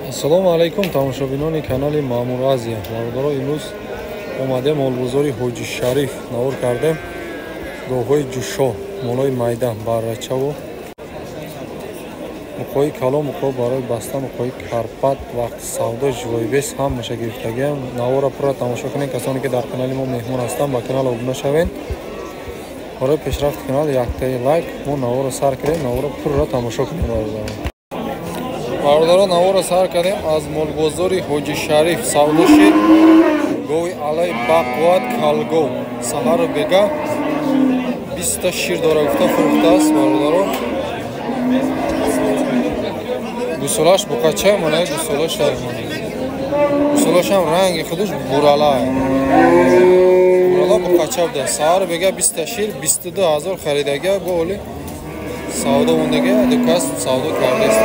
Ассалому алайкум тамошобинони канали Маъмур Азия. Бародаро имрӯз омадем молбозори Ҳоҷи Шариф навор кардем. Гоҳҳои ҷӯшо, молои майда, баррачаву муқои калон, муқо барои баста, муқои карпат, вақти савдо, живоибес ҳамаша гирифтагиам. Навора пурра тамошо кунед. Касоне ки дар канали мо меҳмон ҳастанд, ба канал обуна шавед. Барои пешрафти канал яктаи лайк, мо навора сар кардем. Навора пурра тамошо кунед. Бародаро навора сар кардем аз молбозори Ҳоҷи Шариф савдо шид. Гоҳи алай бақват калгов саҳару бега 20 та шир дора гуфта фурӯхтааст. Бародаро гусолаш буқача монае гусолаш гусолашам ранги худуш бурала буқача буда. Саҳару бега 20 та шир 22,000 харидагия гоҳоли савдо мондагия дукас савдо кардааст.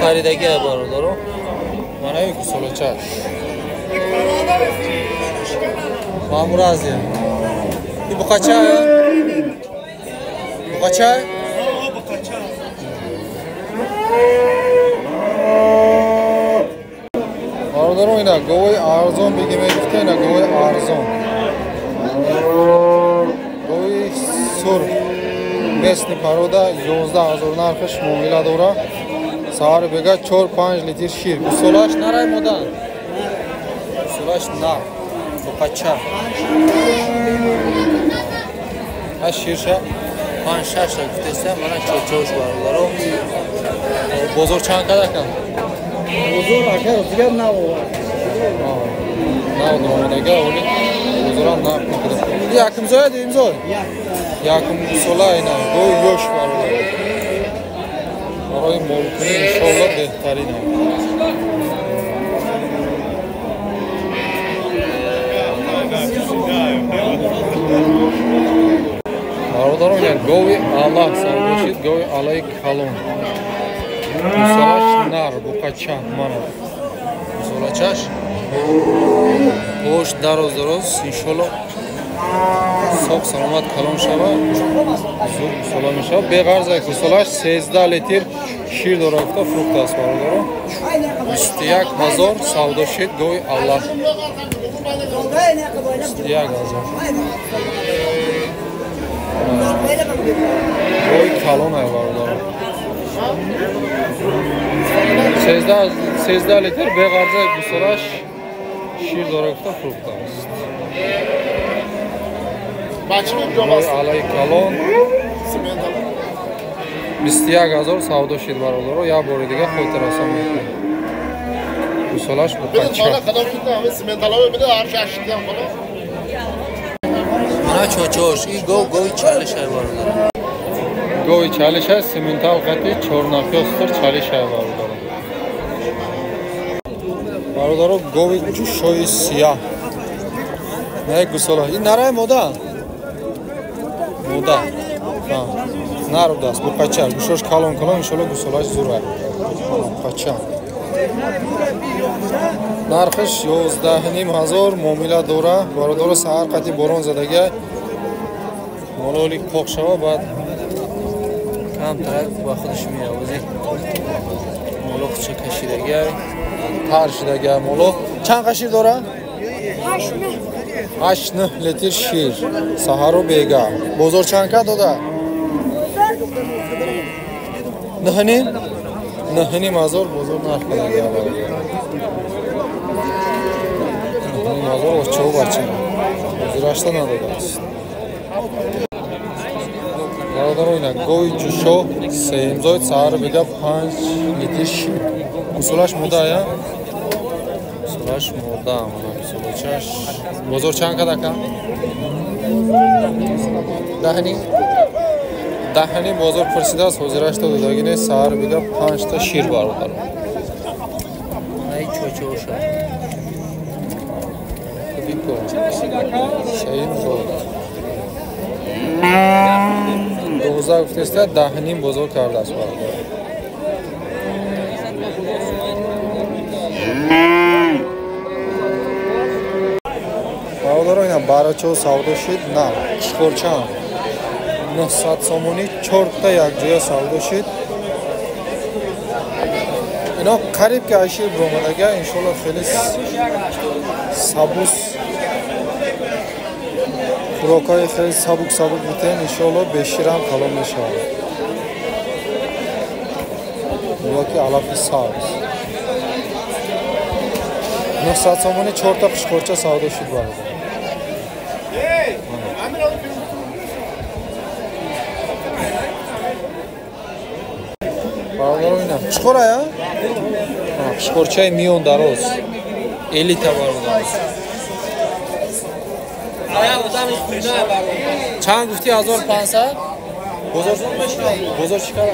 خریدگی برادرو منای گوسولچاش مأمور ازیا این بقچه بقچه برادرو اینا گوی ارزون بگی میگفته اینا گوی ارزون گوی سرخ مثل پرودا 11,000 نرخش معامله داره. Саҳар бега 4-5 литр шир. Гусолаш нарай модан. Гусолаш нар. Буқача. Аш ширша 5-6 та гуфтеста мана чочош бародаро. Бозор чанд кадакам? Бозор ака зига наво. Наво домадага оли бозорам на. Яким зоя дим зоя. Яким гусола ина го ёш бародаро. برای مولکنی انشاءالله بهترین هم برادران یک گوی علا سودا شد. گوی علای کلون گوسالش نر بقچه من گوسالچش پشت دراز انشاءالله صاف سلامت کلان شود. زور گوسالا میشود. به غرض گوسالش 13 لیتر شیر داره گفته فروخته است. برادران 21,000 سودا شد. گوی الله 21,000 گوی کلان است. برادران 13 لیتر به غرض گوسالش شیر داره گفته فروخته است. алай калон 21,000 савдо шид бародаро. як бори дига хотираса мекунед. гусолаш буқача мана чочош и гоҳи чалишай бародаро. гоҳи чалишай сементал қати 4 нафёстар чалишай бародаро. бародаро гоҳи ҷӯшои сиёҳ не гусола ин нарай мода мода нарудас буқача гушош калон калон иншалло гусолаш зура буқача нархиш 11,500 муомила дора. бародаро саҳар қати борон задага мололи поқ шава баъд камтар ба худаш меравози моло хуча кашидага тар шидага моло чанд қашир дора 8 литр шир саҳару бега. бозор чанд ка дода? 9,500 бозор нарх кадага. 9,500 очо бача зирашта надодааст. бародаро ина гоҳи ҷӯшо сеимзой саҳару бега 5 литр шир. гусолаш модая гусолаш мода мана гусолачаш бозор чанд кадака? 10 бозор пурсидааст. ҳозирашта додагине саҳар бега 5 та шир бародаро. ай чочоша кубико саим зод 12 гуфтеста 10 бозор кардааст бародаро. барачо савдо шуд на шухорчам 900 сомони 4 та якҷоя савдо шуд. اینا قریب که عشیر برامدگه انشالله خیلی سبوس خوراکای خیلی سبک بودن انشالله بشیر هم کلام میشه یا که علافی ساز 900 سامانی 4 تا قشقورچه سودا شد برده برادر اینم چخوره یا؟ قشقورچه میون دراز 50 تا برده چند گفتی 1500 بزرگ چیکار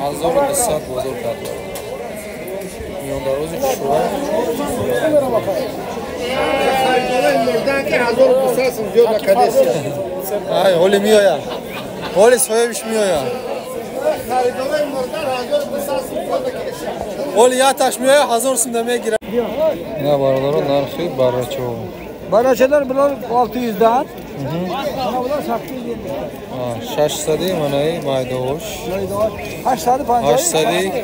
1200 بزرگ کرد میون دراز شوه ای هولی میایا هولی سویبش میایا هولی یاتش میایا 1000 سوم میگیره نه برادران نرخی براچو Baraçalar bunlar 600'den. Bunlar 600 manay maydoş.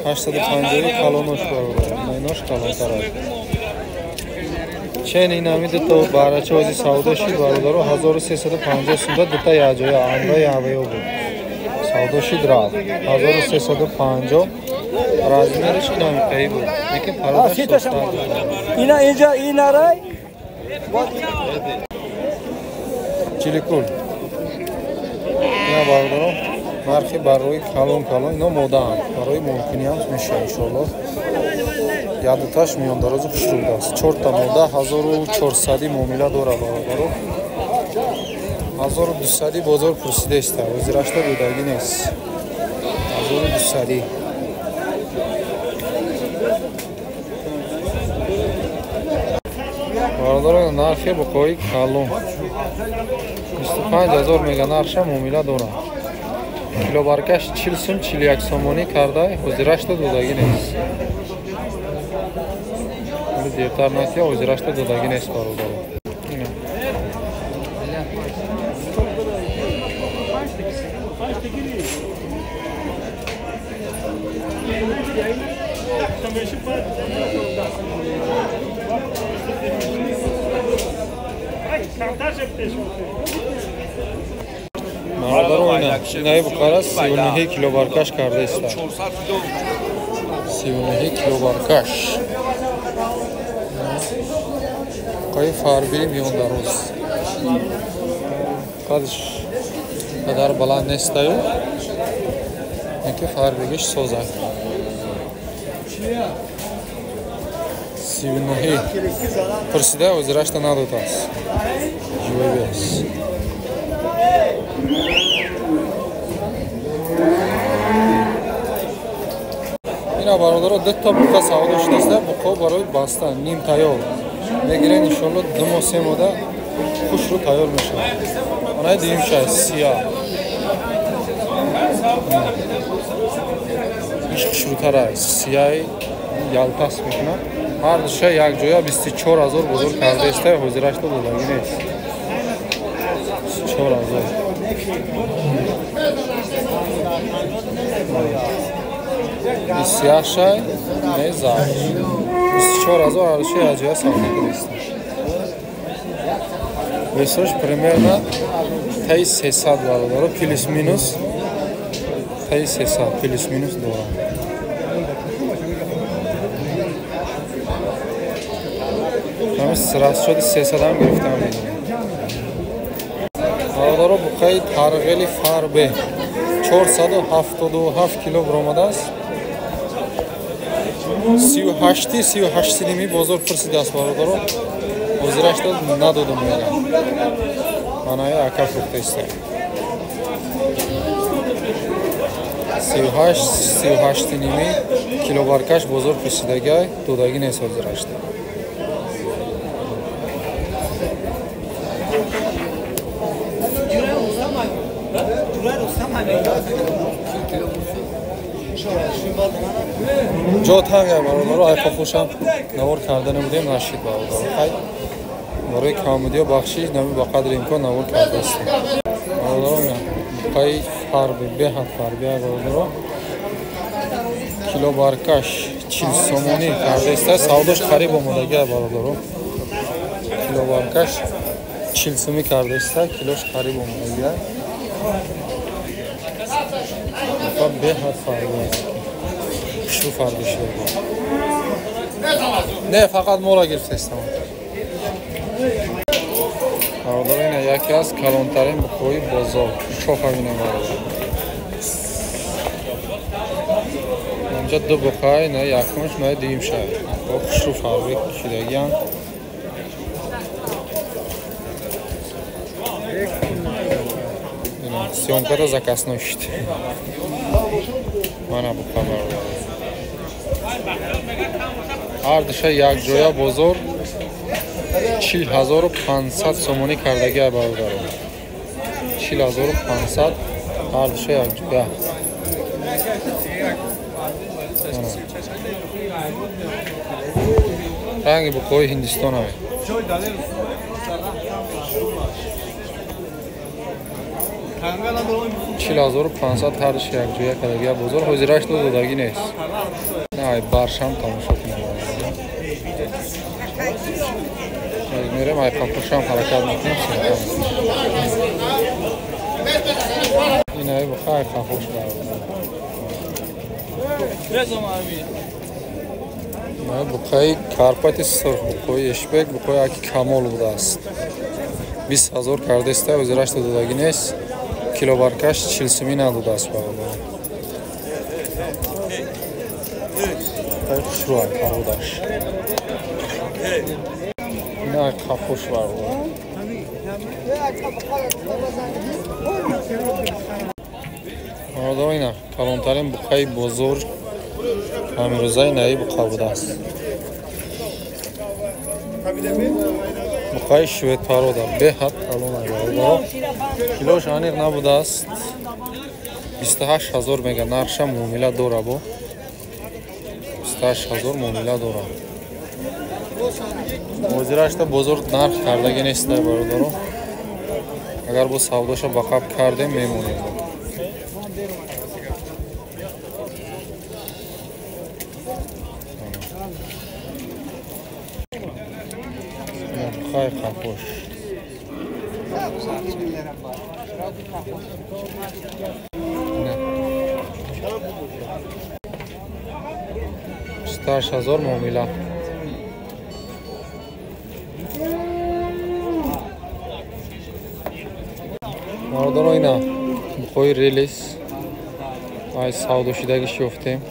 850 kalonoş var. Maynoş kalon taray. Çen inamide to baraçozi savdoşi barodaro 1350 sumda dita yajoya amra yavayo bu. Savdoşi drav 1350 razmeriş inami pay bu. Lekin parada sosta. İna inca inaray Чиликул. Я бардaro. Нархи барои калон. Ино модан. Барои мумкиниам меша иншаллоh. Ядаташ миёндарози хушрудааст. 4 та мода 1400 муомила дора бародаро. 1200 бозор пурсидаст. Озирашта будаги нест. 1200 برادر نرخی بکوی کالون 25000 میگه نرخش مومیلا دورا کیلو برکش 40 سوم 41 سومونی کرده حضورش دودگی نیست ولی دیرتر نتیا حضورش دودگی نیست برادر برادر oyna. Neye bu kadar? 32 kilo barkaş kardeşler. 32 kilo barkaş. Kayı farbi milyon daroz. Kadar balan nestayo. Neki farbi geç sozak. 32. Perside oziraşta nadotas. Juveves. اینا برادرها 2 تا بوقا سودا شده بوقا برای بستن نیم تیار میگیرن ان شاء الله 2 ماه 3 ماه خوش رو تیار میشه اونای دیم شای سیاه ایش خوش رو تره سیاه یالتاس میکنه هر دوشه یک جویا 24000 بزرگ کرده است حضورش تو بودگی نیست 24000 سیاه شای نیزار 24000 арши аҷия савдо кунест весош примерно таи 300 бародаро плюс минус таи 300 плюс минус дорам ҳамис раст шуди 300 ам гирифтам бародаро буқаи тарғели фарбе 477 кило бромадааст 38 ними бозор пурсидааст бародаро ҳозирашда надодам мегам манаи ака фуртаист 38 ними килобаркаш бозор пурсидагай додагӣ нест ҳозирашда جا تنگ برادر ای خفوشم نوار کرده نبودیم نشید برادر خیلی برای کامودیا بخشیش نمی با قدر امکان نوار کرده است. برادران اینا بقای فربی به حد فربی های برادران کیلو برکش 40 سومونی کرده است. سوداش قریب آمده گه برادران کیلو برکش 40 سومی کرده است. کیلوش قریب آمده گه به حد فربی است. شو فربی شده نه فقط مولا گرفته است. برادران یکی از کلانترین بخوی بازار چوب همینه برادر اینجا دو بخوی نه یکمش نه دیم شد خوش رو فابریک شدگی هم سیونکا دا заказ نوشت من ابو خبر هر دشه یک جویا بزرگ 40500 سومونی کردگی برادران 40500 هر دشه یک جویا رنگی بخوی هندستان های 4500 هر دشه یک جویا کردگی بزرگ حضیرش دو دادگی نیست نه برشم تماشا کنم میرم ای کپوشم حرکت میکنم این ای بخواه کپوش برم بخواه کارپاتی سرخ بخواه اشبک بخواه اکی کامل بوده است 20000 کرده است و زیرش دادگی نیست کیلو برکش 40 سومی نداده است برادر خوش رو های فرودش نه کپوش برادر برادر اینا کلانترین بخواه بزرگ همین روزای نهی بخواه بوده است بخواه شوید برادر به حد کلان برادر کیلوش آنیق نبوده است 28000 میگه نرشم مومیله دوره بو 28000 مومیله دوره وزیرش تا بزرگ نرخ کردگی نیست برادران اگر با سوداشو بقاب کردیم میمونیم خیلی خوش نه 28000 مومیله برادران اینا بخوی ریلیس ای سودا شدگی شفتیم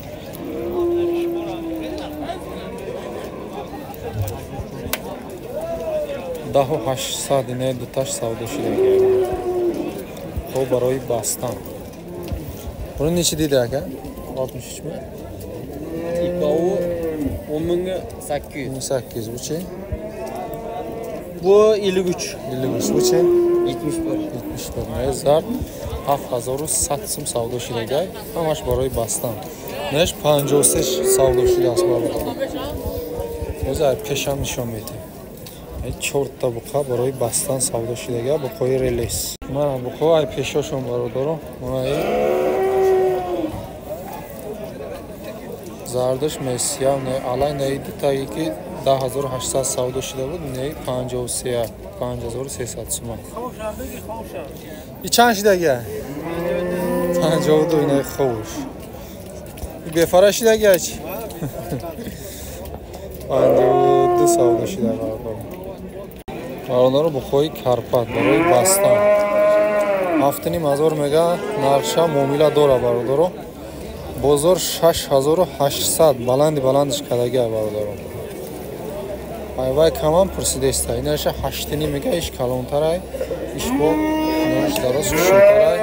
ده و 800 اینه دوتاش سودا شدگی خب برای بستن bunu neçə dedi aka? 63 mi? İpavu 10800. 1800 bu çi? Bu 53. 53 bu çi? 71. 71 mezar 7100 сум savdo shidagay hamash baroy bastan nesh 53 savdo shidas barada o'zar pesham nishon mede ay 4 ta buqa baroy bastan savdo shidagay bu qo'y relis mana bu qo'y ay peshoshon barodaro mana ay zardish mesiya ne alay ne detayı ki 10800 savdo shida bud ne 53 5300 сум چند شدگه؟ 52 اینای خوش بفره شدگه چی؟ 52 سودا شده برادر رو بخوی کرپت برای بستن 7500 میگه نرخشا مومیلا دوره برادر رو بزرگ 6800 بلندش کدگه برادر رو وای کمان پرسیده است اینش 8 میگه ایش کلانتره ایش با نوش درست شوتره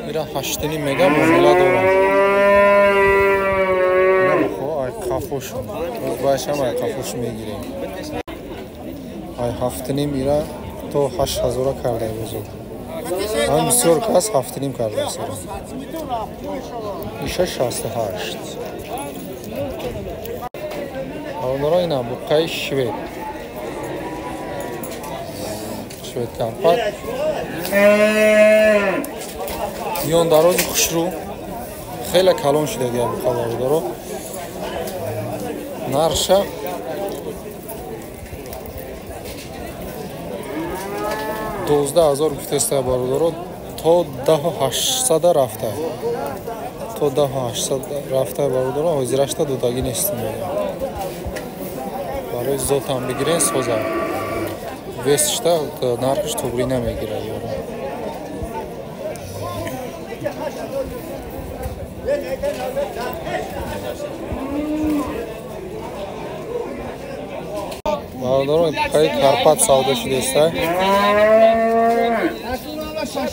میره 8 میگه مومیلا دورم خو ای کافوش باشم ای کافوش میگیریم ای 7 میره تو 8000 کرده بزرگ من بسیار کس 7 کرده است ایش 68 برادران اینا بقای شوید Швед Карпат. Миён дарози хушрӯ хеле калон шуда гап бародаро. Нарша 12000 гуфтаста бародаро то 10800 рафта. То 10800 рафта бародаро ҳозирашта додагӣ нестим. Барои зотам бигирен соза. Весшта нархш тугри намегира ёро. Бародаро пай Карпат савда шудеста.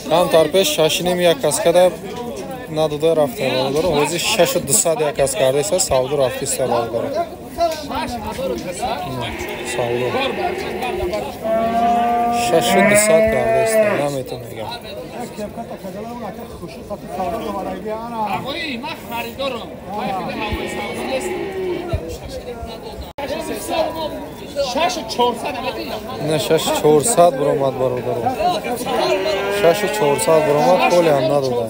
Камтар пеш 6.1 каскада надода рафта бародаро. Ҳозир 6200 якас кардеста савда рафтиста бародаро. Савда 6200 кардеста наметонегам. آقای من خریدارم باید هوای سواری است 6400 نه 6400 برآمد برادر 6400 برآمد کلی هم نداده